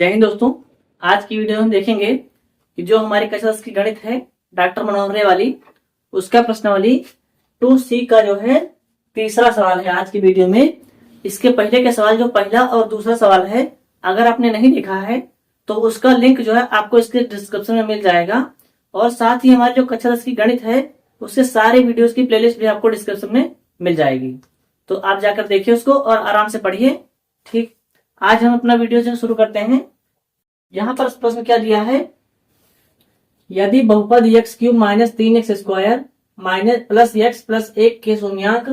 जय हिंद दोस्तों। आज की वीडियो में हम देखेंगे कि जो हमारी कक्षा 10 की गणित है डॉक्टर मनोहर रे वाली, उसका प्रश्नावली 2C का जो है तीसरा सवाल है आज की वीडियो में। इसके पहले के सवाल जो पहला और दूसरा सवाल है, अगर आपने नहीं देखा है तो उसका लिंक जो है आपको इसके डिस्क्रिप्शन में मिल जाएगा। और साथ ही हमारी जो कक्षा 10 की गणित है उसके सारे वीडियोस की प्लेलिस्ट भी आपको डिस्क्रिप्शन में मिल जाएगी। तो आप जाकर देखिए उसको और आराम से पढ़िए। ठीक, आज हम अपना वीडियो जो शुरू करते हैं। यहां पर प्रश्न क्या दिया है, यदि बहुपद x cube minus 3x square minus plus x plus 1 के शून्यांक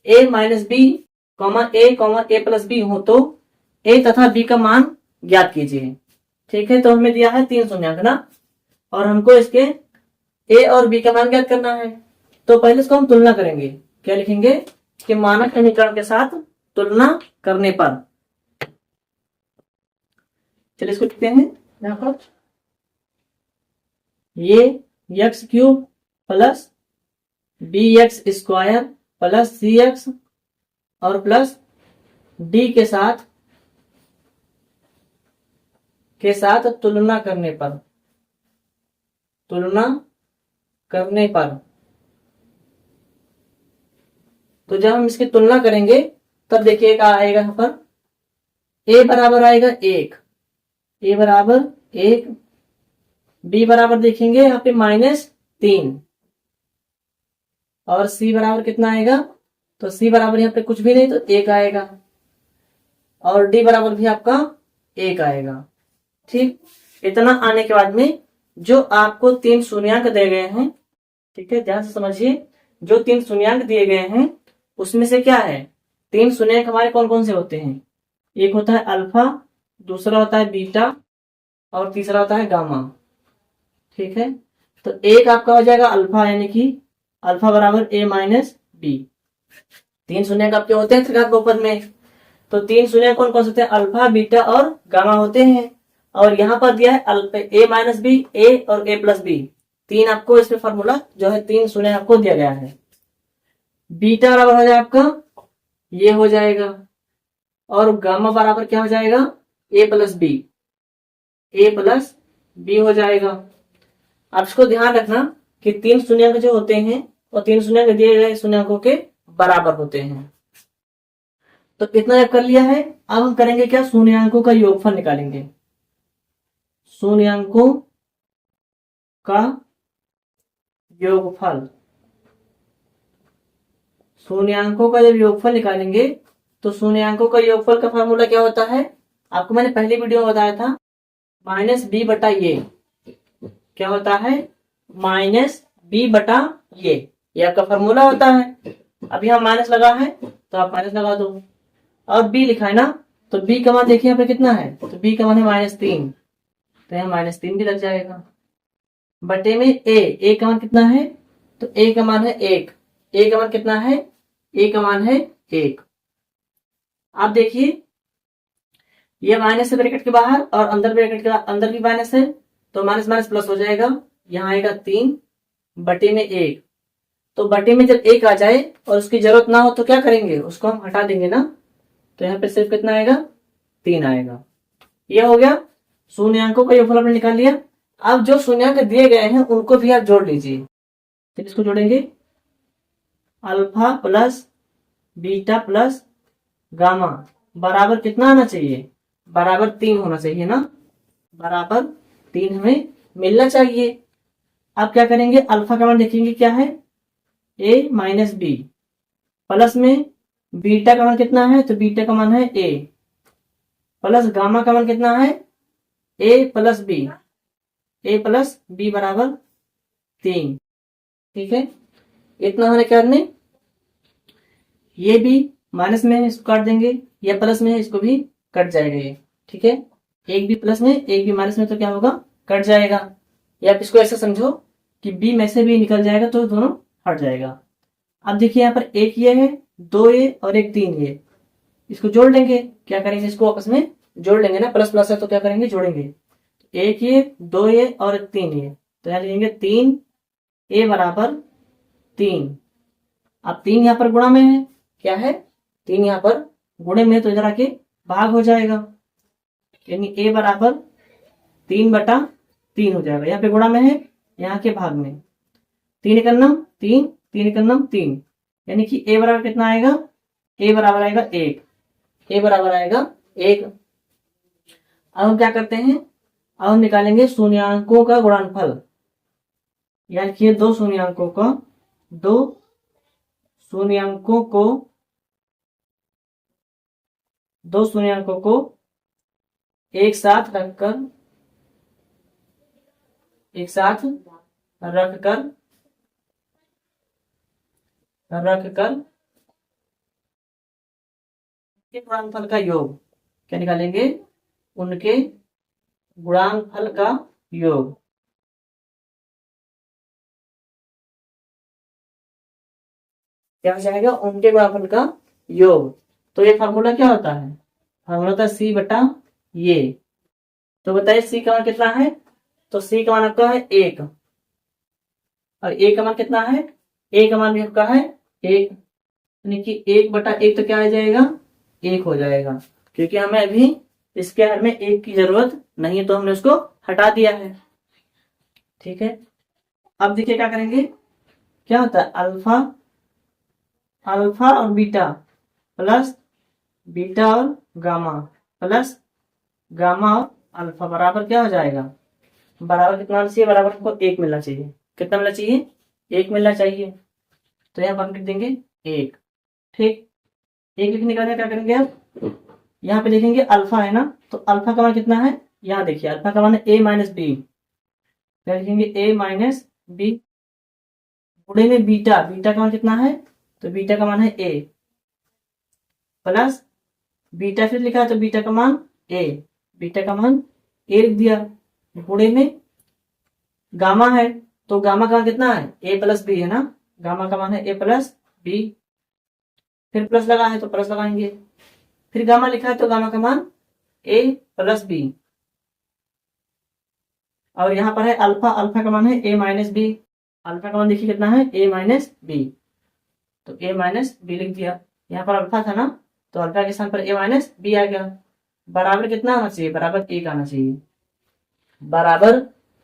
a minus b a plus b हो तो a तथा b का मान ज्ञात कीजिए। ठीक है, तो हमें दिया है 3 शून्यांक ना, और हमको इसके a और b का मान ज्ञात करना है। तो पहले इसको हम तुलना करेंगे। क्या लिखेंगे कि मानक समीकरण के साथ तुलना करने पर, चलिए इसको लिखते हैं यहां पर, ये x cube plus b x square plus c x और प्लस डी के साथ तुलना करने पर तो जब हम इसकी तुलना करेंगे तब देखिए क्या आएगा। यहां पर a बराबर आएगा 1, a बराबर 1, b बराबर देखेंगे यहाँ पे -3 और c बराबर कितना आएगा, तो c बराबर यहाँ पे कुछ भी नहीं तो 1 आएगा और d बराबर भी आपका 1 आएगा। ठीक, इतना आने के बाद में जो आपको 3 शून्यांक दिए गए हैं, ठीक है ध्यान से समझिए, जो 3 शून्यांक दिए गए हैं उसमें से क्या है, 3 शून्यांक हमारे कौन कौन से होते हैं। एक होता है अल्फा, दूसरा होता है बीटा और तीसरा होता है गामा। ठीक है, तो एक आपका हो जाएगा अल्फा, यानी कि अल्फा बराबर a माइनस बी। 3 शून्यांक आपके होते हैं त्रिघात बहुपद में, तो 3 शून्यांक कौन कौन से होते हैं, अल्फा बीटा और गामा होते हैं। और यहाँ पर दिया है a माइनस बी, a और a प्लस बी, 3 आपको इसमें फॉर्मूला जो है 3 शून्यांक आपको दिया गया है। बीटा बराबर हो जाएगा आपका ये हो जाएगा, और गामा बराबर क्या हो जाएगा, a प्लस बी हो जाएगा। अब इसको ध्यान रखना कि 3 शून्यांक जो होते हैं वो 3 शून्यांक दिए गए शून्यांकों के बराबर होते हैं। तो इतना कर लिया है। अब हम करेंगे क्या, शून्यांकों का योगफल निकालेंगे। शून्यांकों का योगफल, शून्यांकों का जब योगफल निकालेंगे तो शून्यांकों का योगफल का फॉर्मूला क्या होता है, आपको मैंने पहली वीडियो में बताया था, माइनस बी बटा ये। क्या होता है, माइनस बी बटा ये आपका फॉर्मूला होता है। अभी यहाँ माइनस लगा है तो आप माइनस लगा दो, और बी लिखा है ना, तो बी का मान देखिए यहाँ पे कितना है, तो बी का मान है -3, तो यहाँ -3 भी लग जाएगा। बटे में ए का मान कितना है, तो ए का मान है 1, ए का मान कितना है, ए का मान है 1। आप देखिए ये माइनस है ब्रैकेट के बाहर और अंदर ब्रैकेट के अंदर भी माइनस है, तो माइनस माइनस प्लस हो जाएगा। यहाँ आएगा 3 बटे में 1, तो बटे में जब 1 आ जाए और उसकी जरूरत ना हो तो क्या करेंगे, उसको हम हटा देंगे ना, तो यहाँ पे सिर्फ कितना आएगा, 3 आएगा। ये हो गया शून्यांकों का योगफल आपने निकाल लिया। अब जो शून्यांक दिए गए हैं उनको भी आप जोड़ लीजिए। तो इसको जोड़ेंगे, alpha plus beta plus gamma बराबर कितना आना चाहिए, बराबर 3 होना चाहिए ना, बराबर 3 हमें मिलना चाहिए। अब क्या करेंगे, अल्फा का मान देखेंगे क्या है, a माइनस बी, प्लस में बीटा का मान कितना है, तो बीटा का मान है a, प्लस गामा का मान कितना है, a प्लस बी बराबर 3। ठीक है, इतना होने के बाद में ये भी माइनस में है, इसको काट देंगे, या प्लस में है इसको भी कट जाएगा ये। ठीक है, एक भी प्लस में एक भी माइनस में, तो क्या होगा, कट जाएगा। या आप इसको ऐसा समझो कि बी में से भी निकल जाएगा तो दोनों हट जाएगा। अब देखिए यहाँ पर एक ये है, 2 ये और एक 3 ये, इसको जोड़ लेंगे। क्या करेंगे, इसको आपस में जोड़ लेंगे ना, प्लस प्लस है तो क्या करेंगे, जोड़ेंगे। एक ये, 2 ये और 3 ये, तो यहाँ लिखेंगे 3 a बराबर 3। अब 3 यहाँ पर गुणा में है, क्या है, 3 यहाँ पर गुणे में, तो इधर आके भाग हो जाएगा। यानी a बराबर 3/3 हो जाएगा। यहाँ पे गुणा में है, यहाँ के भाग में 3 एकम 3, 3 एकम 3, यानी कि a बराबर कितना आएगा, a बराबर आएगा 1, a बराबर आएगा 1। अब हम क्या करते हैं, अब हम निकालेंगे शून्यांकों का गुणनफल, यानी कि दो शून्यांकों को एक साथ रखकर के गुणनफल का योग, क्या निकालेंगे, उनके गुणनफल का योग। क्या हो जाएगा, उनके गुणनफल का योग। तो ये फार्मूला क्या होता है, फार्मूला होता है सी बटा ये। तो बताइए सी का मान कितना है, तो सी का मान आपका है 1 और ए का मान कितना है, ए का मान भी आपका है 1, यानी कि 1/1 तो क्या आ जाएगा, 1 हो जाएगा, क्योंकि हमें अभी इसके हर में 1 की जरूरत नहीं है तो हमने उसको हटा दिया है। ठीक है, अब देखिए क्या करेंगे, क्या होता है अल्फा और बीटा प्लस बीटा और गामा प्लस गामा और अल्फा बराबर क्या हो जाएगा, बराबर कितना होना चाहिए, बराबर को 1 मिलना चाहिए। कितना मिलना चाहिए, 1 मिलना चाहिए। तो यहाँ पर हम लिख देंगे 1। ठीक, 1 लिखने के बाद क्या करेंगे, अब यहाँ पे लिखेंगे अल्फा है ना, तो अल्फा का मान कितना है, यहाँ देखिए अल्फा का मान है a माइनस बी, क्या लिखेंगे a माइनस बी, गुणे में बीटा का मान कितना है, तो बीटा का मान है a प्लस बीटा फिर लिखा है तो बीटा का मान a लिख दिया, गुणे में गामा है तो गामा का मान कितना है a प्लस बी है ना, गामा का मान है a प्लस बी, फिर प्लस लगा है तो प्लस लगाएंगे, फिर गामा लिखा है तो गामा का मान a प्लस बी, और यहाँ पर है अल्फा का मान है a माइनस बी, अल्फा का मान देखिए कितना है a माइनस बी, तो a माइनस बी लिख दिया। यहाँ पर अल्फा था ना, तो अल्फा के स्थान पर a माइनस बी आ गया, बराबर कितना आना चाहिए, बराबर 1 आना चाहिए, बराबर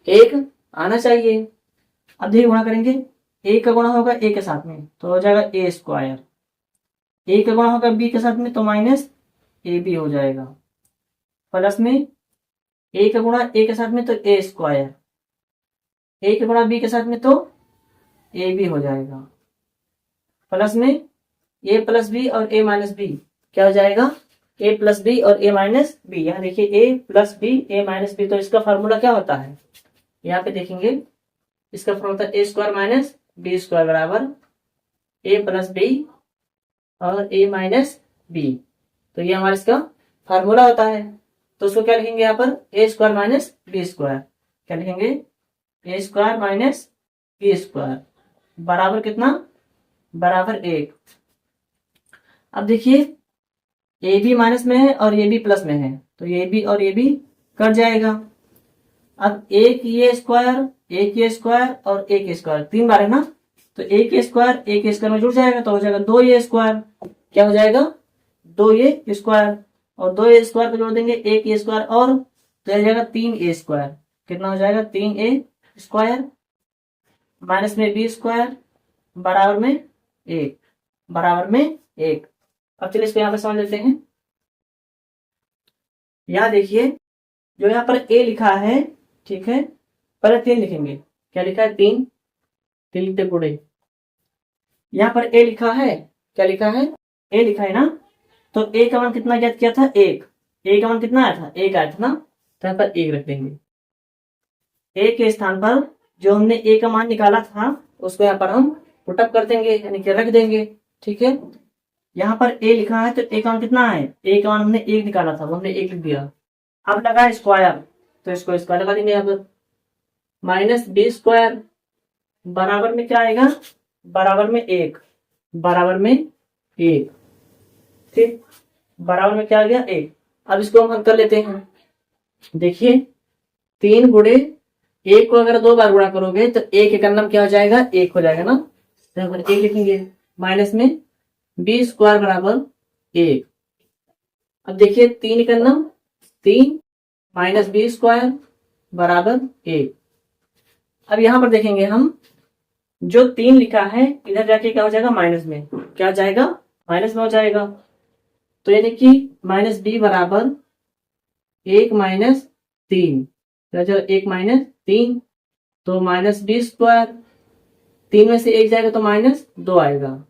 1 आना चाहिए। अब देखिए गुणा करेंगे, a का गुणा होगा a के साथ में तो हो जाएगा a², a का गुणा होगा b के साथ में तो माइनस ab हो जाएगा, प्लस में a का गुणा a के साथ में तो a², a का गुणा b के साथ में तो ab हो जाएगा, प्लस में a प्लस बी और a माइनस बी, क्या हो जाएगा, a प्लस बी और a माइनस बी। यहाँ देखिए a plus B a minus B, तो इसका फार्मूला क्या होता है, यहाँ पे देखेंगे इसका फार्मूला होता है a² माइनस b² बराबर a प्लस बी और a माइनस बी, तो ये हमारा इसका फार्मूला होता है। तो उसको क्या लिखेंगे, यहाँ पर a² माइनस b², क्या लिखेंगे, a² माइनस b² बराबर कितना, बराबर 1। अब देखिए ए बी माइनस में है और ये भी प्लस में है, तो ये भी और ये भी कट जाएगा। अब एक ये स्क्वायर और एक स्क्वायर 3 बार है ना, तो एक स्क्वायर में जुड़ जाएगा तो हो जाएगा 2a स्क्वायर, क्या हो जाएगा, 2a स्क्वायर, और 2a स्क्वायर को जोड़ देंगे एक a स्क्वायर और तो हो जाएगा 3a स्क्वायर, कितना हो जाएगा 3a स्क्वायर माइनस में b² बराबर में 1। अब चलिए इसको यहाँ पे समझ लेते हैं। यहाँ देखिए जो यहाँ पर a लिखा है, ठीक है, पहले 3 लिखेंगे, क्या लिखा है 3 लिखते गुणे, यहाँ पर a लिखा है, क्या लिखा है, a लिखा है ना, तो a का मान कितना ज्ञात किया था, 1, a का मान कितना आया था, 1 आया था ना, तो यहाँ पर 1 रख देंगे, a के स्थान पर जो हमने a का मान निकाला था उसको यहाँ पर हम पुटअप कर देंगे, यानी कि रख देंगे। ठीक है, यहाँ पर a लिखा है तो a का मान कितना है, a का मान हमने 1 निकाला था, वो हमने 1 लिख दिया। अब लगा स्क्वायर तो इसको स्क्वायर लगा देंगे, यहाँ पर माइनस b² बराबर में क्या आएगा, बराबर में 1, ठीक, बराबर में क्या आ गया 1। अब इसको हम हल कर लेते हैं। देखिए 3 गुणे 1 को अगर 2 बार गुणा करोगे तो 1 का नाम क्या हो जाएगा, 1 हो जाएगा ना, तो यहाँ पर 1 लिखेंगे, माइनस में b² बराबर 1। अब देखिए 3 का नाम 3 माइनस बी स्क्वायर बराबर 1। अब यहां पर देखेंगे हम, जो 3 लिखा है इधर जाके क्या हो जाएगा, माइनस में, क्या हो जाएगा, माइनस में हो जाएगा। तो यानी कि माइनस बी बराबर 1 माइनस 3, 1 माइनस 3, तो माइनस बी स्क्वायर, 3 में से 1 जाएगा तो माइनस 2 आएगा।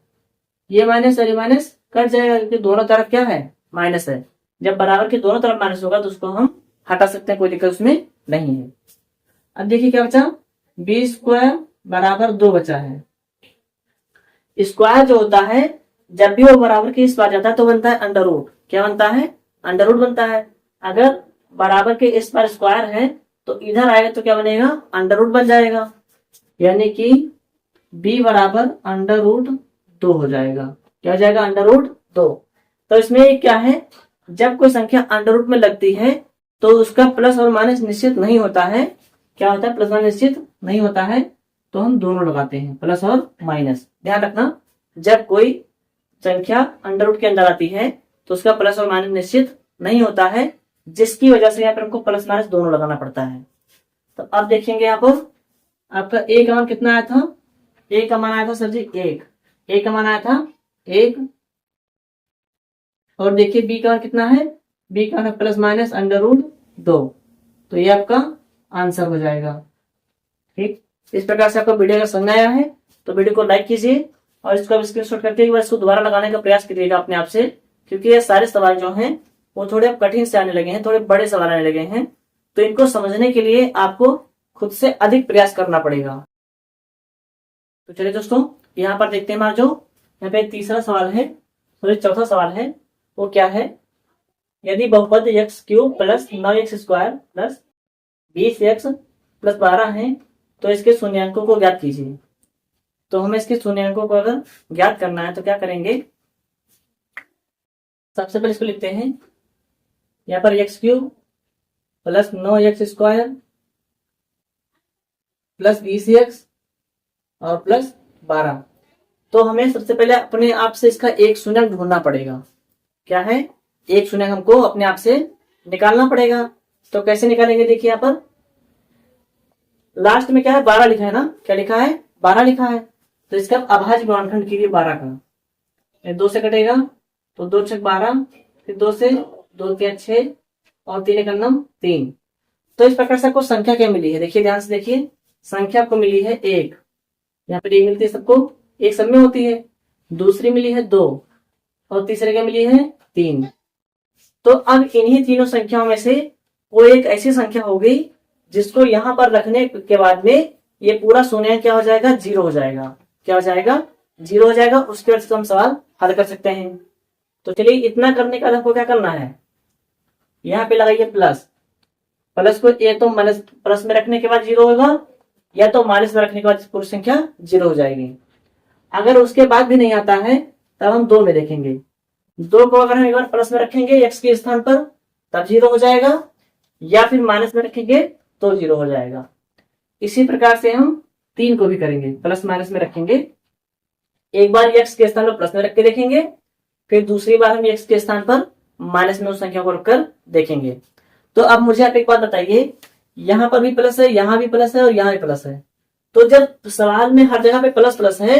ये माइनस और ये माइनस कट जाएगा क्योंकि दोनों तरफ क्या है, माइनस है। जब बराबर के दोनों तरफ माइनस होगा तो उसको हम हटा सकते हैं, कोई दिक्कत उसमें नहीं है। अब देखिए क्या बचा, बी स्क्वायर बराबर 2 बचा है। स्क्वायर जो होता है जब भी वो बराबर के इस पार जाता है तो बनता है अंडर रूट। क्या बनता है, अंडर रूट बनता है। अगर बराबर के इस पार स्क्वायर है तो इधर आएगा तो क्या बनेगा, अंडर रूट बन जाएगा। यानी कि b बराबर अंडर रूट 2 हो जाएगा। क्या हो जाएगा, अंडर रूट 2। तो इसमें क्या है, जब कोई संख्या अंडर रूट में लगती है तो उसका प्लस और माइनस निश्चित नहीं होता है। क्या होता है, प्लस माइनस निश्चित नहीं होता है, तो हम दोनों लगाते हैं, प्लस और माइनस। ध्यान रखना, जब कोई संख्या अंडर रूट के अंदर आती है तो उसका प्लस और माइनस निश्चित नहीं होता है, जिसकी वजह से यहाँ पर हमको प्लस माइनस दोनों लगाना पड़ता है। तो अब देखेंगे यहाँ पर आपका ए का मान कितना आया था, ए का मान आया था सर जी 1, ए का मान आया था 1। और देखिए बी का मान कितना है, बी का मान प्लस माइनस अंडर रूट 2। तो ये आपका आंसर हो जाएगा। ठीक, इस प्रकार से आपका वीडियो अगर समझ आया है तो वीडियो को लाइक कीजिए और इसको स्क्रीनशॉट करके एक बार इसको दोबारा लगाने का प्रयास कीजिएगा अपने आप से, क्योंकि ये सारे सवाल जो हैं वो थोड़े अब कठिन से आने लगे हैं, थोड़े बड़े सवाल आने लगे हैं। तो इनको समझने के लिए आपको खुद से अधिक प्रयास करना पड़ेगा। तो चलिए दोस्तों, यहाँ पर देखते हैं हमारा जो यहाँ पे तीसरा सवाल है, सॉरी चौथा सवाल है, वो क्या है, यदि बहुपद x cube plus 9x square plus 20x plus 12 है तो इसके शून्यांकों को ज्ञात कीजिए। तो हमें इसके शून्यांकों को अगर ज्ञात करना है तो क्या करेंगे, सबसे पहले इसको लिखते हैं यहाँ पर x cube plus 9x square plus 20x और प्लस 12। तो हमें सबसे पहले अपने आप से इसका एक शून्यंक ढूंढना पड़ेगा। क्या है, एक शून्यंक हमको अपने आप से निकालना पड़ेगा। तो कैसे निकालेंगे, देखिए यहाँ पर लास्ट में क्या है, 12 लिखा है ना, क्या लिखा है, 12 लिखा है। तो इसका अभाज्य गुणनखंड कीजिए 12 का, 2 से कटेगा तो 2 छक 12, फिर 2 से 2 3 6 और 3 1 9 3। तो इस प्रकार से आपको संख्या क्या मिली है, देखिए ध्यान से देखिए, संख्या आपको मिली है 1, यहाँ पर 1 मिलती है सबको, एक सब में होती है। दूसरी मिली है 2 और तीसरे क्या मिली है 3। तो अब इन्हीं तीनों संख्याओं में से कोई एक ऐसी संख्या होगी जिसको यहां पर रखने के बाद में ये पूरा शून्य क्या हो जाएगा, 0 हो जाएगा। क्या हो जाएगा, 0 हो जाएगा। उसके बाद हम सवाल हल कर सकते हैं। तो चलिए, इतना करने का आपको क्या करना है, यहाँ पे लगाइए प्लस, प्लस को ये तो माइनस प्लस में रखने के बाद 0 होगा, या तो माइनस में रखने के बाद पूरी संख्या 0 हो जाएगी। अगर उसके बाद भी नहीं आता है तब हम 2 में देखेंगे। 2 को अगर हम एक बार प्लस में रखेंगे x के स्थान पर तब 0 हो जाएगा, या फिर माइनस में रखेंगे तो 0 हो जाएगा। इसी प्रकार से हम 3 को भी करेंगे, प्लस माइनस में रखेंगे। एक बार x के स्थान पर प्लस में रख के देखेंगे, फिर दूसरी बार हम x के स्थान पर माइनस में उस संख्या को रखकर देखेंगे। तो अब मुझे आप एक बात बताइए, यहाँ पर भी प्लस है, यहाँ भी प्लस है और यहाँ भी प्लस है। तो जब सवाल में हर जगह पे प्लस प्लस है,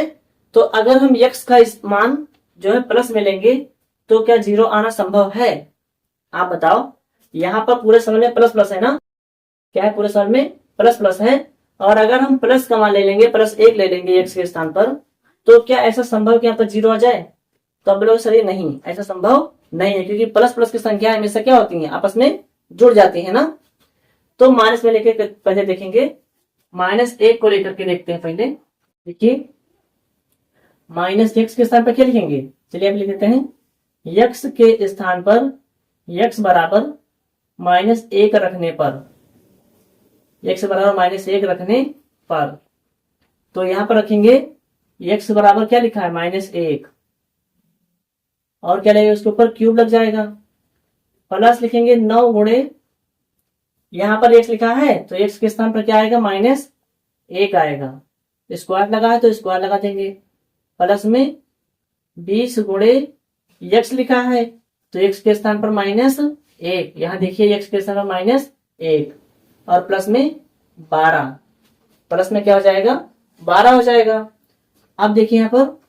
तो अगर हम x का इस मान जो है प्लस में लेंगे तो क्या 0 आना संभव है? आप बताओ। यहाँ पर पूरे सवाल में प्लस प्लस है ना, क्या है, पूरे सवाल में प्लस प्लस है। और अगर हम प्लस का मान ले लेंगे, +1 ले लेंगे x के स्थान पर, तो क्या ऐसा संभव कि यहाँ पर 0 आ जाए? तो अब लोग सर नहीं, ऐसा संभव नहीं है, क्योंकि प्लस प्लस की संख्या हमेशा क्या होती है, आपस में जुड़ जाती है ना। तो माइनस में लेकर पहले देखेंगे, -1 को लेकर के देखते हैं पहले। देखिए -x के स्थान पर क्या लिखेंगे, चलिए अब लिख देते हैं, x के स्थान पर x बराबर -1 रखने पर, x बराबर -1 रखने पर, तो यहां पर रखेंगे x बराबर क्या लिखा है, -1, और क्या लगेगा उसके ऊपर क्यूब लग जाएगा, प्लस लिखेंगे 9 गुणे, यहां पर x लिखा है तो x के स्थान पर क्या आएगा, -1 आएगा। स्क्वायर लगा है तो स्क्वायर लगा देंगे, प्लस में 20 गुणे x लिखा है तो x के स्थान पर -1, यहाँ देखिए x के स्थान पर 1 और प्लस में 12, प्लस में क्या हो जाएगा 12 हो जाएगा। अब देखिए यहाँ पर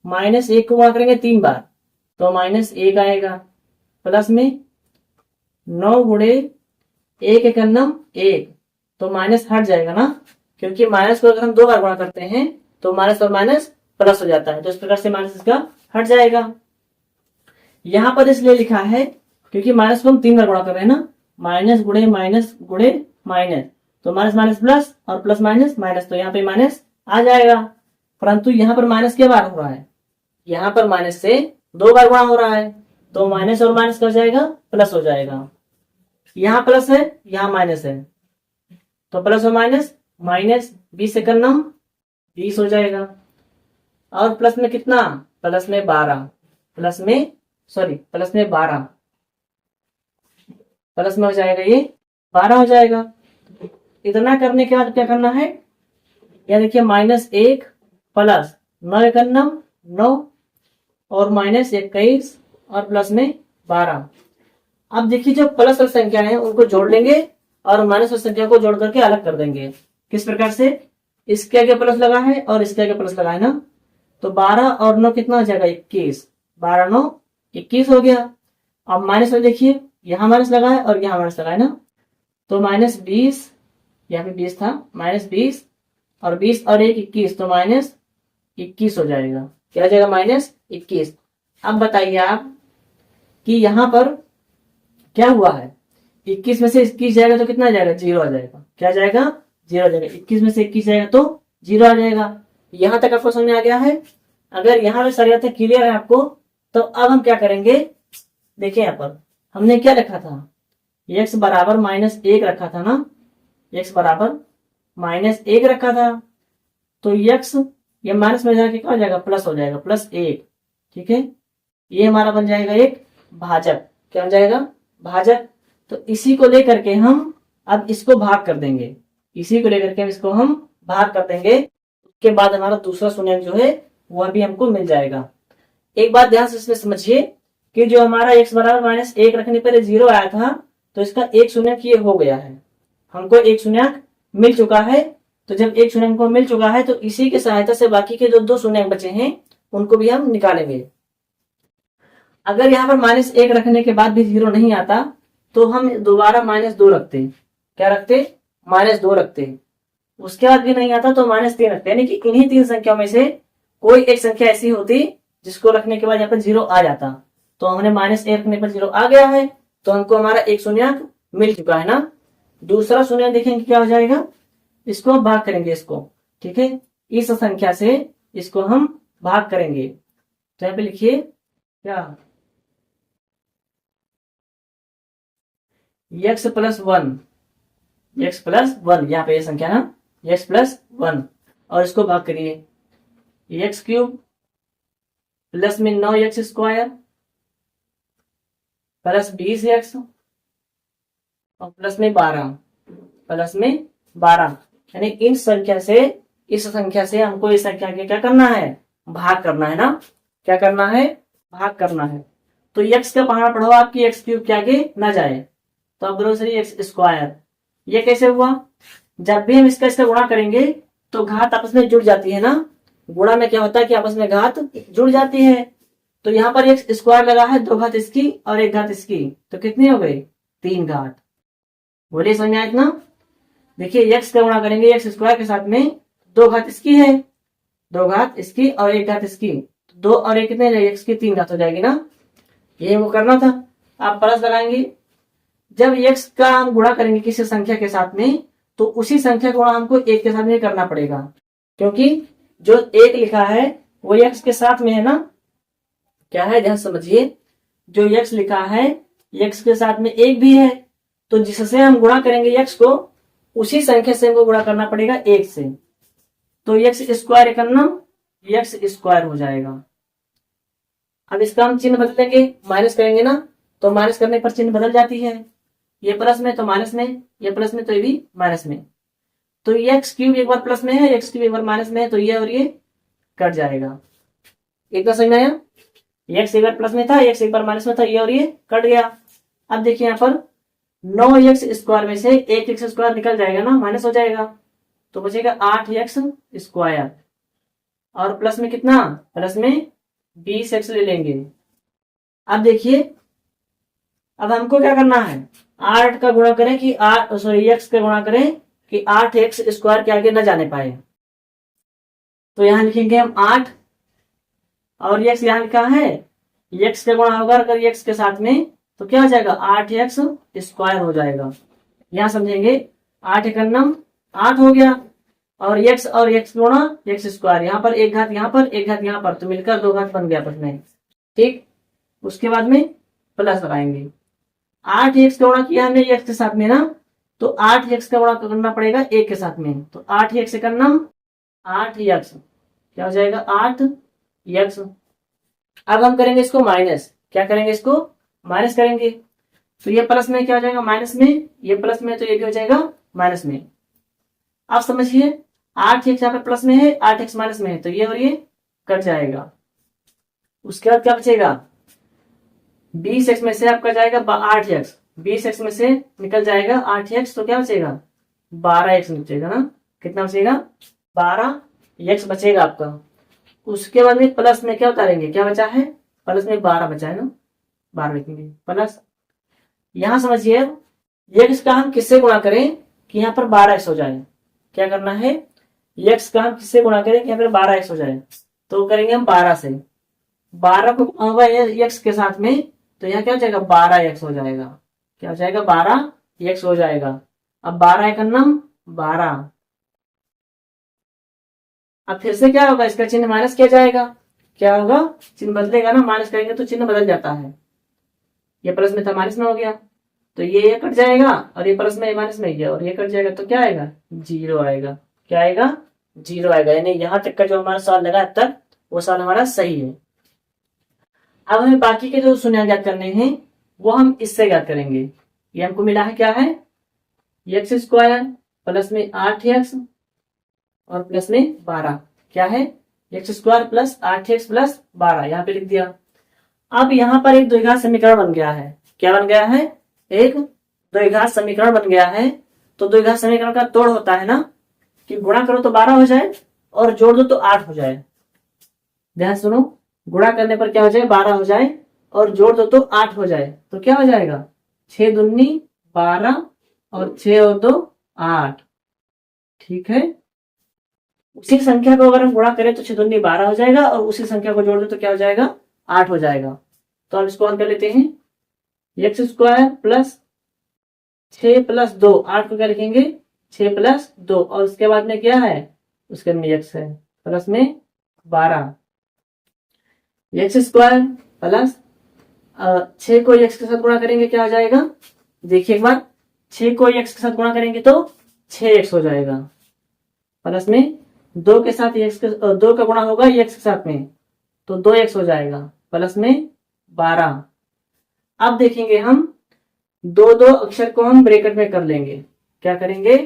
-1 को गुणा करेंगे 3 बार तो -1 आएगा, प्लस में 9 गुणे 1 एक अन्नम 1 तो माइनस हट जाएगा ना, क्योंकि माइनस को अगर हम 2 बार गुणा करते हैं तो माइनस और माइनस प्लस हो जाता है, तो इस प्रकार से माइनस इसका हट जाएगा। यहां पर इसलिए लिखा है क्योंकि माइनस को हम 3 बार गुणा कर रहे हैं ना, माइनस गुणे माइनस गुणे माइनस, तो माइनस माइनस प्लस और प्लस माइनस माइनस, तो यहाँ पे माइनस आ जाएगा। परंतु यहाँ पर माइनस क्या बार हो रहा है, यहाँ पर माइनस से 2 बार गुणा हो रहा है, तो माइनस और माइनस क्या हो जाएगा प्लस हो जाएगा। यहाँ प्लस है यहाँ माइनस है, तो प्लस और माइनस माइनस 20 से करना 20 हो जाएगा, और प्लस में कितना प्लस में 12, प्लस में 12, प्लस में हो जाएगा ये 12 हो जाएगा। इतना करने के बाद क्या करना है, यह देखिए -1 प्लस 9 एक 9 और -21 और प्लस में 12। अब देखिए जो प्लस वाली संख्या है उनको जोड़ लेंगे और माइनस वाली संख्या को जोड़ करके अलग कर देंगे। किस प्रकार से, इसके आगे प्लस लगा है और इसके आगे प्लस लगा है ना, तो 12 और 9 कितना हो जाएगा 21, 12 9 21 हो गया। अब माइनस में देखिए यहाँ माइनस लगा है और यहाँ माइनस लगा है ना, तो -20, यहाँ पे 20 था, -20 और 20 और 1 21, तो -21 हो जाएगा। क्या हो जाएगा -21। अब बताइए आप कि यहाँ पर क्या हुआ है, 21 में से 21 जाएगा तो कितना जाएगा 0 आ जाएगा, क्या जाएगा 0 आ जाएगा, 21 में से 21 जाएगा तो 0 आ जाएगा। यहां तक आपको समझ में आ गया है। अगर यहाँ पे सारी बातें क्लियर है आपको, तो अब हम क्या करेंगे, देखिए यहाँ पर हमने क्या रखा था, x बराबर -1 रखा था ना, x बराबर -1 रखा था, तो x ये माइनस में जाके क्या हो जाएगा प्लस हो जाएगा, +1, ठीक है। ये हमारा बन जाएगा एक भाजक, क्या बन जाएगा भाजक। तो इसी को लेकर के हम अब इसको भाग कर देंगे, इसी को लेकर के हम इसको भाग कर देंगे, उसके बाद हमारा दूसरा शून्यंक जो है वह भी हमको मिल जाएगा। एक बात ध्यान से इसमें समझिए कि जो हमारा x बराबर -1 रखने पर 0 आया था, तो इसका एक शून्यंक ये हो गया है, हमको एक शून्यंक मिल चुका है। तो जब एक शून्यंक को मिल चुका है तो इसी की सहायता से बाकी के जो 2 शून्यंक बचे हैं उनको भी हम निकालेंगे। अगर यहाँ पर -1 रखने के बाद भी 0 नहीं आता तो हम दोबारा -2 रखते, क्या रखते -2 रखते, उसके बाद भी नहीं आता तो -3 रखते, यानी कि इन्हीं 3 संख्याओं में से कोई एक संख्या ऐसी होती जिसको रखने के बाद यहाँ पर 0 आ जाता। तो हमने -1 रखने पर 0 आ गया है, तो हमको हमारा एक शून्यंक मिल चुका है ना। दूसरा शून्यंक देखेंगे क्या हो जाएगा, इसको हम भाग करेंगे इसको, ठीक है, इस संख्या से इसको हम भाग करेंगे। तो यहाँ पे लिखिए क्या x + 1, यहाँ पे ये संख्या ना x + 1, और इसको भाग करिए x³ प्लस में 9x² प्लस 20x और प्लस में 12, यानी इन संख्या से इस संख्या से हमको इस संख्या के क्या करना है भाग करना है ना, क्या करना है भाग करना है। तो x का पहाड़ा पढ़ो आपकी x³ के आगे ना जाए, तो अब ग्रोसरी x², ये कैसे हुआ, जब भी हम इसका गुणा करेंगे तो घात आपस में जुड़ जाती है ना, गुणा में क्या होता है कि आपस में घात जुड़ जाती है। तो यहाँ पर x² लगा है, 2 घात इसकी और 1 घात इसकी, तो कितनी हो गई 3 घात। बोलिए समझ आया इतना। देखिए x का गुणा करेंगे x² के साथ में, 2 घात इसकी है, 2 घात इसकी और 1 घात इसकी, 2 और 1 कितने x की 3 घात हो जाएगी ना, ये हमको करना था। आप प्लस लगाएंगे, जब x का हम गुणा करेंगे किसी संख्या के साथ में तो उसी संख्या का गुणा हमको 1 के साथ में करना पड़ेगा, क्योंकि जो 1 लिखा है वो x के साथ में है ना, क्या है ध्यान समझिए, जो x लिखा है x के साथ में 1 भी है, तो जिससे हम गुणा करेंगे x को उसी संख्या से हमको गुणा करना पड़ेगा 1 से, तो x² करना x² हो जाएगा। अब इसका हम चिन्ह बदल देंगे, माइनस करेंगे ना, तो माइनस करने पर चिन्ह बदल जाती है, ये प्लस में तो माइनस में, ये प्लस में तो ये भी माइनस में, तो x³ एक बार प्लस में है, x³ एक बार माइनस में है, तो ये और ये कट जाएगा। इतना समझ में आया, x एक बार प्लस में था, x एक बार माइनस में था, ये और ये कट गया। अब देखिए यहाँ पर 9x² में से 1x² निकल जाएगा ना, माइनस हो जाएगा, तो बचेगा 8x²। और प्लस में कितना, प्लस में 20x ले लेंगे। अब देखिए, अब हमको क्या करना है, 8 का गुणा करें कि x का गुणा करें कि 8x² के आगे न जाने पाए। तो यहां लिखेंगे हम 8 और x यहां लिखा है, x का गुणा होगा अगर x के साथ में तो क्या हो जाएगा, 8x² हो जाएगा। यहां समझेंगे 8 एकम 8 हो गया, और x गुणा x², यहाँ पर एक घात यहाँ पर एक घात यहाँ पर, तो मिलकर 2 घात बन गया आपस में। ठीक, उसके बाद में प्लस लगाएंगे। 8x का गुणा किया हमने x के साथ में ना, तो 8x का गुणा करना पड़ेगा 1 के साथ में, तो 8x एकम 8x, क्या हो जाएगा 8x। अब हम करेंगे इसको माइनस, क्या करेंगे इसको माइनस करेंगे, तो ये प्लस में क्या हो जाएगा माइनस में, ये प्लस में तो ये भी हो जाएगा माइनस में। आप समझिए 8x यहाँ पे प्लस में है, 8x माइनस में है, तो ये और ये कट जाएगा। उसके बाद क्या बचेगा, 20x में से आपका जाएगा 8x, 20x में से निकल जाएगा 8x, तो क्या बचेगा 12x बचेगा ना, कितना बचेगा 12x बचेगा आपका। उसके बाद में प्लस में क्या उतारेंगे, क्या बचा है, प्लस में 12 बचा है ना, 12 लिखेंगे प्लस। यहां समझिए x का हम किससे गुणा करें कि यहाँ पर 12x हो जाए, क्या करना है, x का हम किससे गुणा करें कि यहाँ पर 12x हो जाए, तो करेंगे हम 12 से, 12 को होगा x के साथ में, तो यहाँ क्या हो जाएगा 12x हो जाएगा, क्या हो जाएगा 12x हो जाएगा। अब 12 एकम 12, अब फिर से क्या होगा, इसका चिन्ह माइनस किया जाएगा, क्या होगा चिन्ह बदलेगा ना, माइनस करेंगे तो चिन्ह बदल जाता है, ये प्लस में था माइनस में हो गया, तो ये कट जाएगा, और ये प्लस में माइनस में गया, और ये कट जाएगा, तो क्या आएगा 0 आएगा, क्या आएगा 0 आएगा। यानी यहां तक का जो हमारा सवाल लगा अब तक, वो सवाल हमारा सही है। अब हमें बाकी के जो शून्य ज्ञात करने हैं वो हम इससे ज्ञात करेंगे। ये हमको मिला है क्या है, x² प्लस में 8x और प्लस में 12, क्या है x² प्लस 8x प्लस 12, यहाँ पे लिख दिया। अब यहाँ पर एक द्विघात समीकरण बन गया है, क्या बन गया है, एक द्विघात समीकरण बन गया है। तो द्विघात समीकरण का तोड़ होता है ना कि गुणा करो तो 12 हो जाए और जोड़ दो तो 8 हो जाए। ध्यान सुनो, गुणा करने पर क्या हो जाए 12 हो जाए और जोड़ दो तो 8 हो जाए, तो क्या हो जाएगा 6 दूनी 12 और 6 और 2 8। ठीक है, उसी संख्या को अगर हम गुणा करें तो 6 दूनी 12 हो जाएगा और उसी संख्या को जोड़ दो तो क्या हो जाएगा 8 हो जाएगा। तो अब इसको हल कर लेते हैं, x² प्लस 6 प्लस 2, 8 को क्या लिखेंगे 6 प्लस 2, और उसके बाद में क्या है उसके में x है, प्लस में 12, x² प्लस 6 को x के साथ गुणा करेंगे क्या हो जाएगा, देखिए एक बार 6 को x के साथ गुणा करेंगे तो 6x हो जाएगा, प्लस में 2 के साथ दो का गुणा होगा x के साथ में तो 2x हो जाएगा, प्लस में 12। अब देखेंगे हम दो दो अक्षर को हम ब्रैकेट में कर लेंगे, क्या करेंगे,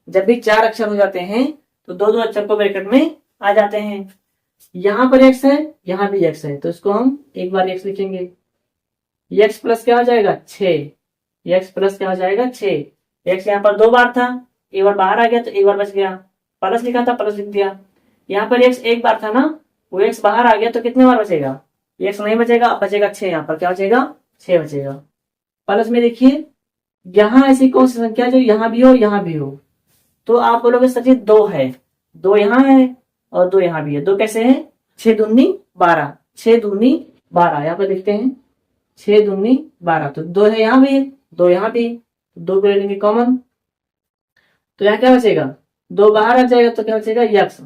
जब भी 4 अक्षर हो जाते हैं तो दो दो अक्षर को ब्रैकेट में आ जाते हैं। यहां पर x है, यहां भी x है, तो इसको हम एक बार x लिखेंगे, x प्लस क्या हो जाएगा 6, x प्लस क्या हो जाएगा 6, x यहाँ पर 2 बार था, एक बार बाहर आ गया तो एक बार बच गया, प्लस लिखा था प्लस लिख दिया। यहाँ पर x एक बार था ना, वो x बाहर आ गया तो कितने बार बचेगा, x नहीं बचेगा, अब बचेगा 6, यहाँ पर क्या बचेगा 6 बचेगा। प्लस में देखिए यहाँ ऐसी कौन सी संख्या जो यहाँ भी हो यहाँ भी हो, तो आप बोलोगे सचिन 2 है, 2 यहाँ है और 2 यहाँ भी है, 2 कैसे है 6 दूनी 12, 6 दूनी 12, यहाँ पर लिखते हैं 6 दूनी 12, तो 2 है यहाँ भी 2 यहाँ भी, 2 को ले लेंगे कॉमन, तो यहाँ क्या बचेगा 2 बाहर आ जाएगा तो क्या बचेगा x,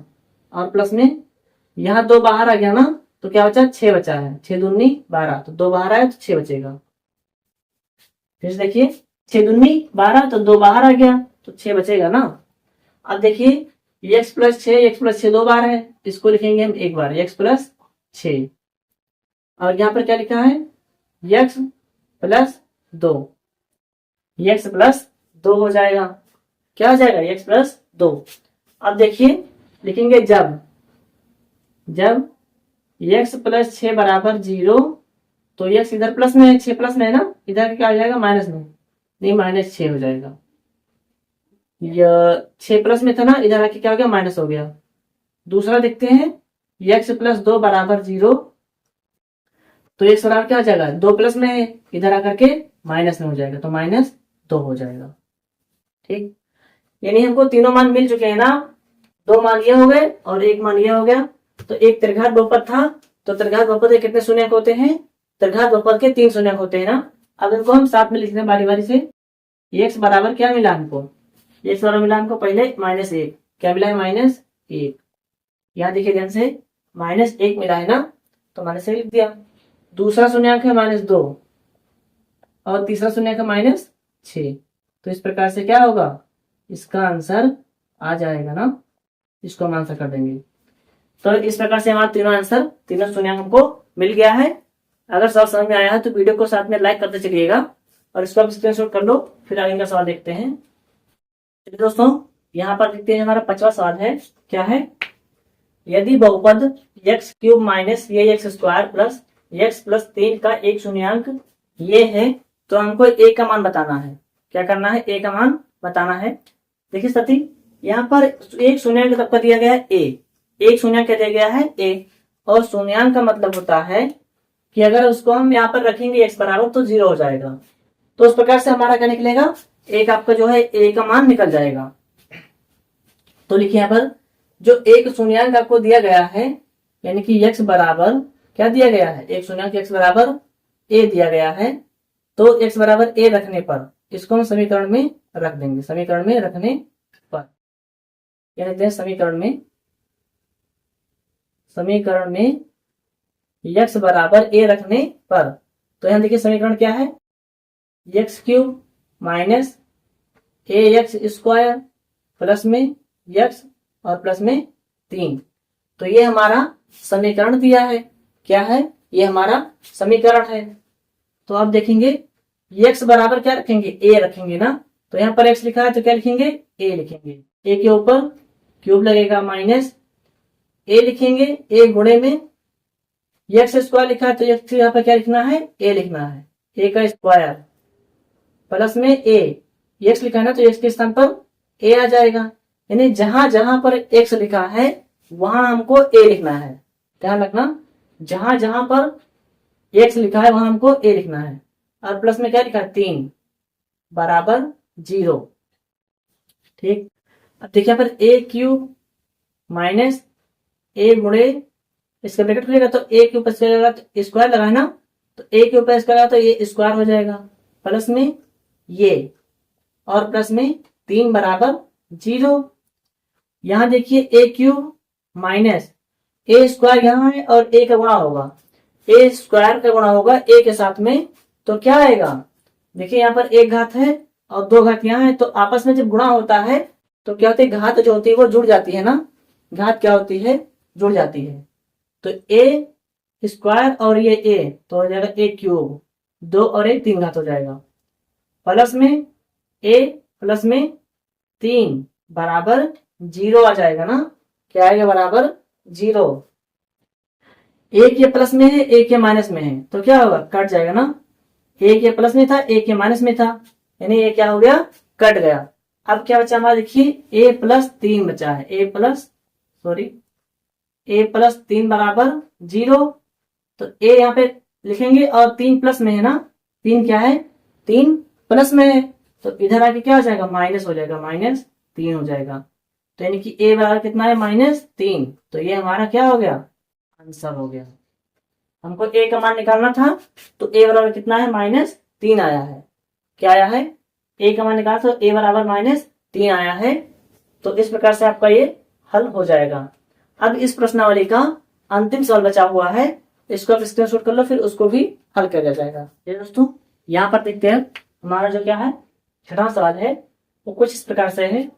और प्लस में यहाँ 2 बाहर आ गया ना तो क्या बचा 6 बचा है, 6 दूनी 12, तो 2 बाहर आया तो 6 बचेगा। फिर से देखिए 6 दूनी 12, तो 2 बाहर आ गया तो 6 बचेगा ना। अब देखिए x प्लस 6 2 बार है, इसको लिखेंगे हम एक बार x प्लस 6, और यहाँ पर क्या लिखा है x प्लस 2, x प्लस 2 हो जाएगा, क्या हो जाएगा x प्लस 2। अब देखिए लिखेंगे जब x प्लस 6 बराबर 0, तो x इधर प्लस में है, 6 प्लस में है ना, इधर क्या आ जाएगा माइनस में, नहीं -6 हो जाएगा। यह 6 प्लस में था ना, इधर आके क्या हो गया, माइनस हो गया। दूसरा देखते हैं, x+2 बराबर 0, तो x बराबर क्या हो जाएगा, 2 प्लस में है, इधर आकर के माइनस में हो जाएगा, तो -2 हो जाएगा। ठीक, यानी हमको तीनों मान मिल चुके हैं ना, 2 मान ये हो गए और 1 मान ये हो गया। तो एक त्रिघात बहुपद था, तो त्रिघात बहुपद के कितने शून्यक होते हैं, त्रिघात बहुपद के 3 शून्यक होते हैं ना। अब इनको हम साथ में लिखते हैं बारी बारी से। x बराबर क्या मिला हमको, x बराबर मिला हमको पहले -1, क्या मिला है, -1। यहाँ देखिए ध्यान से, -1 मिला है ना, तो -1 लिख दिया। दूसरा शून्यक है -2 और तीसरा शून्यक है -6। तो इस प्रकार से क्या होगा, इसका आंसर आ जाएगा ना, इसको हम आंसर कर देंगे। तो इस प्रकार से हमारा तीनों आंसर, तीनों शून्यक हमको मिल गया है। अगर सब समझ में आया है तो वीडियो को साथ में लाइक करते चलिएगा और इसको आप स्क्रीनशॉट कर लो। फिर आगे का सवाल देखते हैं। तो दोस्तों यहाँ पर देखते हैं, हमारा 5वां सवाल है, क्या है, यदि बहुपद x³ माइनस ये x² प्लस x+3 का एक शून्यंक ये है, तो हमको a का मान बताना है। क्या करना है, a का मान बताना है। देखिए साथी, यहाँ पर एक शून्यंक आपका दिया गया है a, एक शून्यंक दिया गया है a, और शून्यंक का मतलब होता है कि अगर उसको हम यहाँ पर रखेंगे x बराबर तो 0 हो जाएगा। तो उस प्रकार से हमारा क्या निकलेगा, एक आपका जो है a का मान निकल जाएगा। तो लिखिए यहाँ पर, जो एक शून्यंक आपको दिया गया है, यानी कि x बराबर क्या दिया गया है, एक शून्यंक x बराबर a दिया गया है, तो x बराबर a रखने पर इसको हम समीकरण में रख देंगे। समीकरण में रखने पर, यानी समीकरण में x बराबर a रखने पर, तो यहाँ देखिए समीकरण क्या है, x³ माइनस ax² प्लस में x और प्लस में 3। तो ये हमारा समीकरण दिया है। क्या है, ये हमारा समीकरण है। तो आप देखेंगे x बराबर क्या रखेंगे, a रखेंगे ना, तो यहाँ पर x लिखा है तो क्या लिखेंगे, a लिखेंगे। a के ऊपर क्यूब लगेगा माइनस a लिखेंगे, a गुणे में x² लिखा है तो x यहाँ पर क्या लिखना है, a लिखना है, a का स्क्वायर प्लस में a, x लिखा है ना, तो x के स्थान पर a आ जाएगा। यानी जहां जहां पर x लिखा है वहां हमको a लिखना है। ध्यान रखना, जहां जहां पर x लिखा है वहां हमको a लिखना है। और प्लस में क्या लिखा है, 3 बराबर 0। ठीक, अब देखिए यहाँ पर a³ माइनस a गुणे, इसका ब्रैकेट खुलेगा तो a के ऊपर स्क्वायर लगा है ना, तो a के ऊपर स्क्वायर लगा तो ये स्क्वायर हो जाएगा, प्लस में ये और प्लस में 3 बराबर 0। यहां देखिए a³ माइनस a² यहाँ है और a का गुणा होगा, a² का गुणा होगा a के साथ में, तो क्या आएगा, देखिए यहाँ पर एक घात है और 2 घात यहाँ है, तो आपस में जब गुणा होता है तो क्या होती है, घात जो होती है वो जुड़ जाती है ना, घात क्या होती है, जुड़ जाती है। तो a² और ये a तो हो जाएगा a³, 2 और 1 3 घात हो जाएगा, प्लस में a प्लस में 3 बराबर 0 आ जाएगा ना। क्या आएगा, बराबर 0। एक ये प्लस में है, एक ये माइनस में है, तो क्या होगा, कट जाएगा ना। एक ये प्लस में था, एक ये माइनस में था, यानी ये क्या हो गया, कट गया। अब क्या बचा हमारा, देखिए a+3 बचा है, a+3 बराबर 0। तो a यहाँ पे लिखेंगे और 3 प्लस में है ना, 3 क्या है, 3 प्लस में है, तो इधर आके क्या हो जाएगा, माइनस हो जाएगा, -3 हो जाएगा। तो यानी कि a बराबर कितना है, -3। तो ये हमारा क्या हो गया, आंसर हो गया। हमको a का मान निकालना था, तो a बराबर कितना है, -3 आया है। क्या आया है, a का मान निकाला तो a बराबर -3 आया है। तो इस प्रकार से आपका ये हल हो जाएगा। अब इस प्रश्नावली का अंतिम सवाल बचा हुआ है, इसको आप स्क्रीनशॉट कर लो, फिर उसको भी हल कर दिया जाएगा। ये दोस्तों यहाँ पर देखते हैं, हमारा जो क्या है 6वां सवाल है वो कुछ इस प्रकार से है,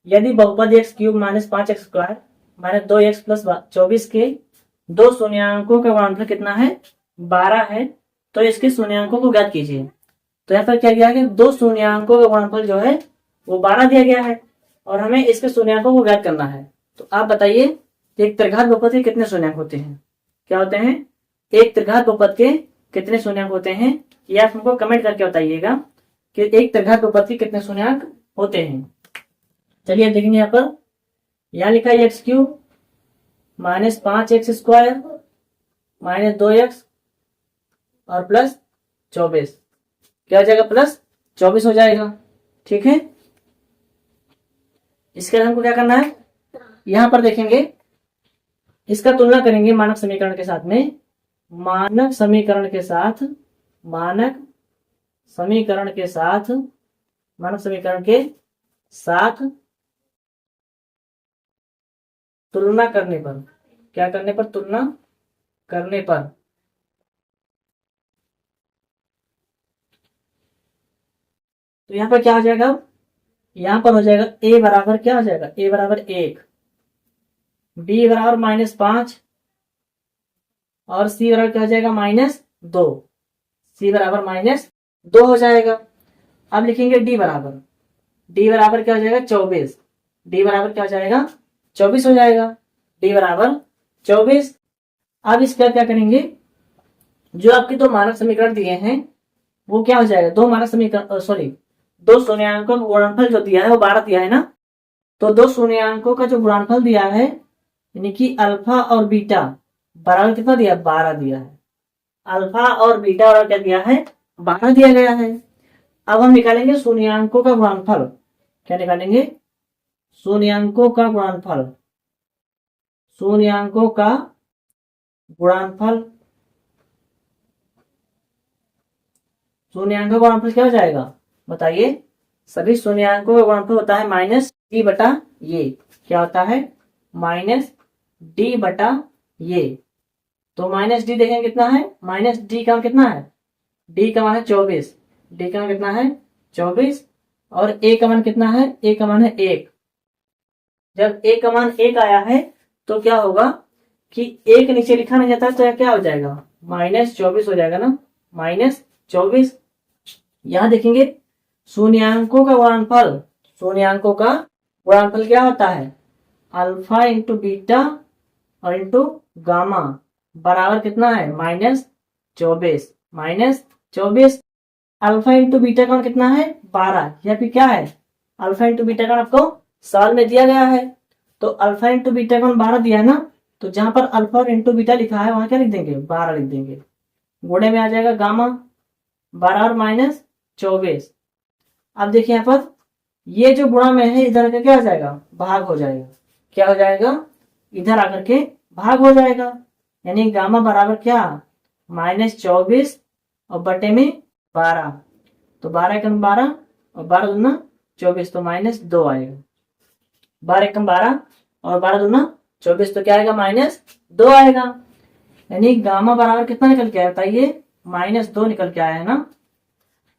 यदि बहुपद x³ minus 5x² minus 2x plus 24 के 2 शून्यंकों का गुणनफल कितना है, 12 है, तो इसके शून्यंकों को ज्ञात कीजिए। तो यहाँ पर क्या किया गया, 2 शून्यंकों का गुणनफल जो है वो 12 दिया गया है और हमें इसके शून्यंकों को ज्ञात करना है। तो आप बताइए एक त्रिघात बहुपद के कितने शून्यंक होते हैं, क्या होते हैं, एक त्रिघात बहुपद के कितने शून्यंक होते हैं, ये आप हमको कमेंट करके बताइएगा कि एक त्रिघात बहुपद कितने शून्यांक होते हैं। चलिए देखेंगे यहाँ पर, यहाँ लिखा है x cube minus 5x² minus 2x और प्लस 24, क्या हो जाएगा प्लस 24 हो जाएगा। ठीक है, इसके बाद हमको क्या करना है, यहां पर देखेंगे इसका तुलना करेंगे मानक समीकरण के साथ में, मानक समीकरण के साथ तुलना करने पर, क्या करने पर, तुलना करने पर तो यहाँ पर क्या हो जाएगा, यहाँ पर हो जाएगा a बराबर क्या हो जाएगा, a बराबर 1, b बराबर -5 और c बराबर क्या हो जाएगा -2, c बराबर -2 हो जाएगा। अब लिखेंगे d बराबर क्या हो जाएगा 24, d बराबर क्या हो जाएगा 24 हो जाएगा, d बराबर 24। अब इसका क्या करेंगे, जो आपके दो मानक समीकरण दिए हैं वो क्या हो जाएगा, दो मानक समीकरण दो शून्यांकों का गुणनफल जो दिया है वो 12 दिया है ना, तो दो शून्यांकों का जो गुणनफल दिया है यानी कि अल्फा और बीटा बराबर कितना दिया, 12 दिया है। अल्फा और बीटा बराबर क्या दिया है, 12 दिया गया है। अब हम निकालेंगे शून्यांकों का गुणनफल, क्या निकालेंगे, शून्यांकों का गुणनफल क्या हो जाएगा बताइए, सभी शून्यांकों का गुणनफल होता है -d बटा ये, क्या होता है -d बटा ये। तो -d देखेंगे कितना है, -d का मान कितना है, d का मान है 24, d का मान कितना है 24 और a का मान कितना है, a का मान है 1। जब a का मान 1 आया है तो क्या होगा कि 1 नीचे लिखा नहीं जाता तो क्या हो जाएगा, -24 हो जाएगा ना, -24। यहां देखेंगे शून्यांकों का गुणनफल क्या होता है, अल्फा इंटू बीटा और इंटू गामा बराबर कितना है -24। अल्फा इंटू बीटा का कितना है 12, या फिर क्या है अल्फा इंटू बीटा का आपको सवाल में दिया गया है, तो अल्फा इंटू बीटा का 12 दिया है ना, तो जहां पर अल्फा और इंटू बीटा लिखा है वहां क्या लिख देंगे 12 लिख देंगे, गुणे में आ जाएगा गामा 12 और -24। अब देखिए यहाँ पर ये जो गुणा में है इधर का क्या हो जाएगा, भाग हो जाएगा, क्या हो जाएगा, इधर आकर के भाग हो जाएगा, यानी गामा बराबर क्या -24 और बटे में 12, तो 12 एकम 12 और 12 दूना 24, तो -2 आएगा, 12 एकम 12 और 12 दूना 24, तो क्या आएगा -2 आएगा, यानी गामा बराबर कितना निकल के आया बताइए, -2 निकल के आया है ना।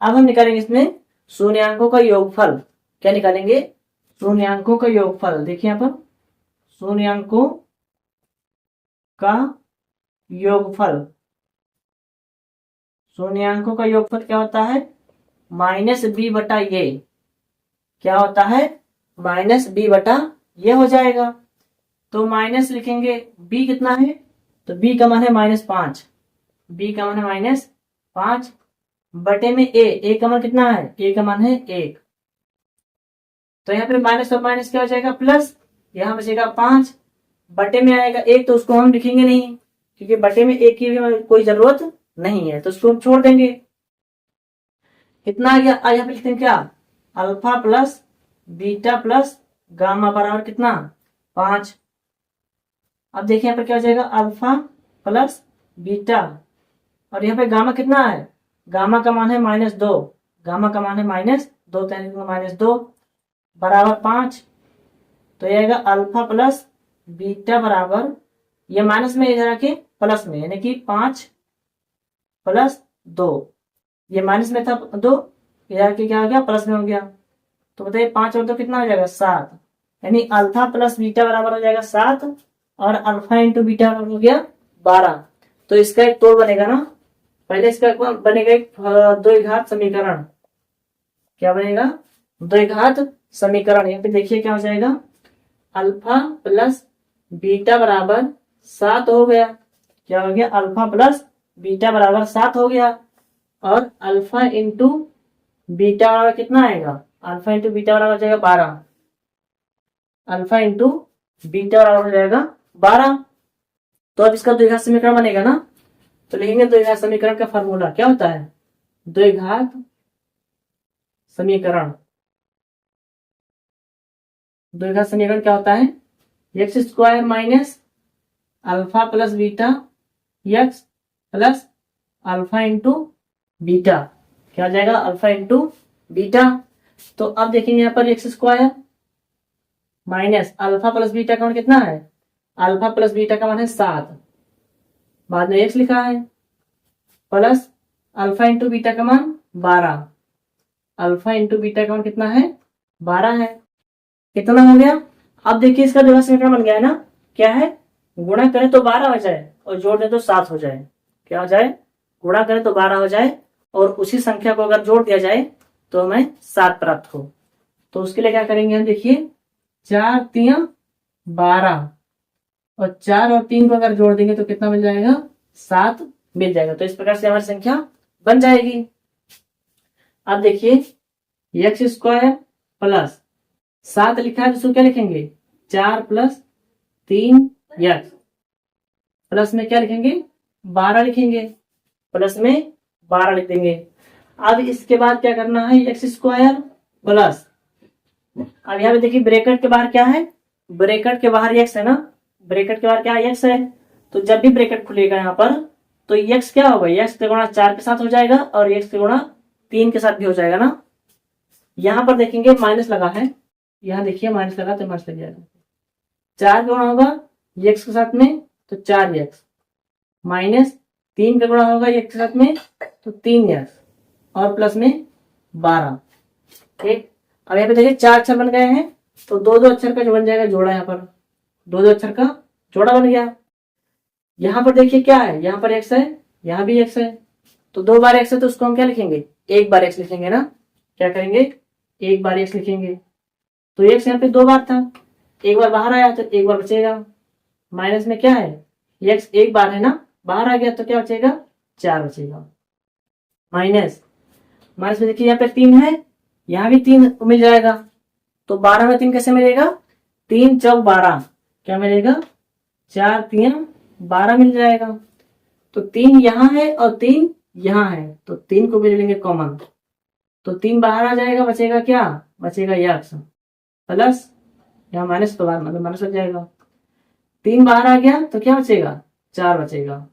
अब हम निकालेंगे इसमें शून्यांकों का योगफल, क्या निकालेंगे, शून्यांकों का योगफल। देखिए यहाँ पर शून्यांकों का योगफल क्या होता है, -b बटा ये, क्या होता है -b बटा ये हो जाएगा। तो माइनस लिखेंगे, b कितना है, तो b का मान है -5, b का मान है -5 बटे में a का मान कितना है, a का मान है 1, तो यहाँ पे माइनस और माइनस क्या हो जाएगा प्लस, यहाँ बचेगा 5 बटे में आएगा 1, तो उसको हम लिखेंगे नहीं क्योंकि बटे में 1 की भी कोई जरूरत नहीं है, तो उसको हम छोड़ देंगे। कितना आ गया, यहाँ पे लिखते हैं क्या, alpha plus beta plus gamma बराबर कितना 5। अब देखिए यहाँ पे क्या हो जाएगा, अल्फा प्लस बीटा और यहाँ पे गामा कितना है, गामा का मान है -2, गामा का मान है -2 बराबर 5, तो ये आएगा अल्फा प्लस बीटा बराबर, ये माइनस में इधर आके प्लस में, यानी कि 5 + 2, ये माइनस में था 2, इधर आके क्या हो गया प्लस में हो गया, तो बताइए 5 और 2 कितना हो जाएगा 7, यानी अल्फा प्लस बीटा बराबर हो जाएगा 7 और अल्फा इंटू बीटा बराबर हो गया 12। तो इसका एक तोड़ बनेगा ना, पहले इसका बनेगा एक द्विघात समीकरण, क्या बनेगा द्विघात समीकरण। यहाँ पे देखिए क्या हो जाएगा, अल्फा प्लस बीटा बराबर 7 हो गया, क्या हो गया अल्फा प्लस बीटा बराबर 7 हो गया, और अल्फा इंटू बीटा बराबर कितना आएगा, अल्फा इंटू बीटा बराबर हो जाएगा 12, अल्फा इंटू बीटा बराबर हो जाएगा 12। तो अब इसका द्विघात समीकरण बनेगा ना, तो लिखेंगे द्विघात समीकरण का फॉर्मूला क्या होता है, द्विघात समीकरण, द्विघात समीकरण क्या होता है, x square minus alpha plus beta x plus alpha into beta, क्या हो जाएगा, अल्फा इंटू बीटा। तो अब देखेंगे यहाँ पर x square minus alpha plus beta का मान कितना है, अल्फा प्लस बीटा का मान है 7, बाद में एक्स लिखा है, प्लस अल्फा इंटू बीटा का मान 12, अल्फा इंटू बीटा का मान कितना है, 12 है। कितना हो गया, अब देखिए इसका द्विघात समीकरण बन गया है ना, क्या है, गुणा करें तो 12 हो जाए और जोड़ दें तो 7 हो जाए, क्या हो जाए, गुणा करें तो 12 हो जाए और उसी संख्या को अगर जोड़ दिया जाए तो हमें 7 प्राप्त हो। तो उसके लिए क्या करेंगे हम, देखिए 4 3 12 और 4 और 3 को अगर जोड़ देंगे तो कितना मिल जाएगा, 7 मिल जाएगा। तो इस प्रकार से हमारी संख्या बन जाएगी। अब देखिए एक्स स्क्वायर प्लस 7 लिखा है तो इसको क्या लिखेंगे, 4 प्लस 3 एक्स, प्लस में क्या लिखेंगे, 12 लिखेंगे, प्लस में 12 लिख देंगे। अब इसके बाद क्या करना है, एक्स स्क्वायर प्लस, अब यहाँ पे देखिए ब्रैकेट के बाहर क्या है, ब्रैकेट के बाहर एक्स है ना, ब्रैकेट के बाहर क्या एक्स है, तो जब भी ब्रैकेट खुलेगा यहाँ पर तो एक्स क्या होगा, एक्स का गुणा 4 के साथ हो जाएगा और एक्स का गुणा 3 के साथ भी हो जाएगा ना। यहाँ पर देखेंगे माइनस लगा है, यहाँ देखिए माइनस लगा तो माइनस लग जाएगा, 4 का गुणा होगा एक्स के साथ में तो 4x माइनस 3 का गुणा होगा एक्स के साथ में तो 3x और प्लस में 12। ठीक, अब यहाँ पे देखिए 4 अक्षर बन गए हैं तो 2 अक्षर का जो बन जाएगा जोड़ा, यहाँ पर 2 अक्षर का जोड़ा बन गया। यहाँ पर देखिए क्या है, यहाँ पर x है, यहाँ भी x है, तो 2 बार x है तो उसको हम क्या लिखेंगे, 1 बार x लिखेंगे ना, क्या करेंगे 1 बार x लिखेंगे। तो x यहाँ पे 2 बार था, 1 बार बाहर आया तो 1 बार बचेगा, माइनस में क्या है x 1 बार है ना, बाहर आ गया तो क्या बचेगा, 4 बचेगा। माइनस माइनस में देखिए यहाँ पे 3 है, यहाँ भी 3 मिल जाएगा, तो 12 में 3 कैसे मिलेगा, 3 चौक 12, क्या मिलेगा 4 3 12 मिल जाएगा। तो 3 यहाँ है और 3 यहाँ है तो 3 को भी ले लेंगे कॉमन, तो 3 बाहर आ जाएगा, बचेगा क्या, बचेगा x प्लस यहाँ माइनस तो बाहर मतलब माइनस हो जाएगा, 3 बाहर आ गया तो क्या बचेगा, 4 बचेगा।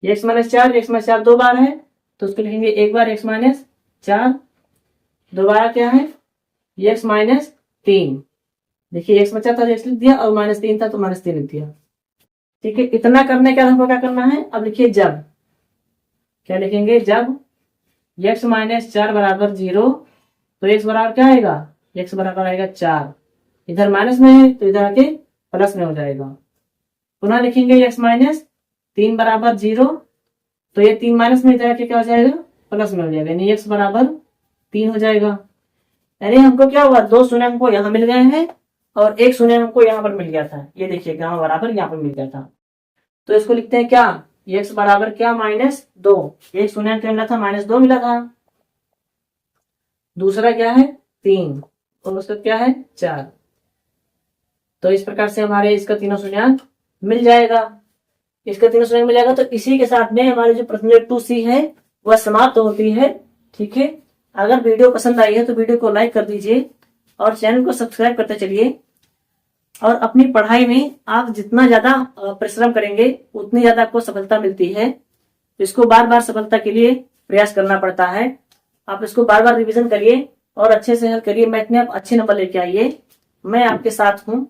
x माइनस 4 2 बार है तो उसको लिखेंगे 1 बार x माइनस 4, दोबारा क्या है x माइनस 3, देखिए x बचा था तो x लिख दिया और माइनस 3 था तो माइनस 3 लिख दिया। ठीक है, इतना करने के बाद हमको क्या करना है, अब लिखिए जब, क्या लिखेंगे, जब x माइनस 4 बराबर 0 तो x बराबर क्या आएगा, x बराबर आएगा 4, इधर माइनस में है तो इधर आके प्लस में हो जाएगा। पुनः लिखेंगे x माइनस 3 बराबर 0 तो ये 3 माइनस में इधर आके क्या हो जाएगा, प्लस में हो जाएगा, यानी x बराबर 3 हो जाएगा। यानी हमको क्या हुआ, 2 शून्य हमको यहाँ मिल गए हैं और 1 शून्य हमको यहाँ पर मिल गया था, ये देखिए गाँव बराबर यहाँ पर मिल गया था। तो इसको लिखते हैं क्या, x बराबर क्या -2, 1 शून्य क्या मिला था, -2 मिला था, दूसरा क्या है 3 और उसका क्या है 4। तो इस प्रकार से हमारे इसका तीनों शून्य मिल जाएगा, इसका तीनों शून्य मिल जाएगा। तो इसी के साथ में हमारी जो प्रश्न 2C है वह समाप्त होती है। ठीक है, अगर वीडियो पसंद आई है तो वीडियो को लाइक कर दीजिए और चैनल को सब्सक्राइब करते चलिए। और अपनी पढ़ाई में आप जितना ज्यादा परिश्रम करेंगे उतनी ज्यादा आपको सफलता मिलती है। इसको बार बार सफलता के लिए प्रयास करना पड़ता है। आप इसको बार बार रिवीजन करिए और अच्छे से हल करिए, मैथ में आप अच्छे नंबर लेके आइए। मैं आपके साथ हूँ।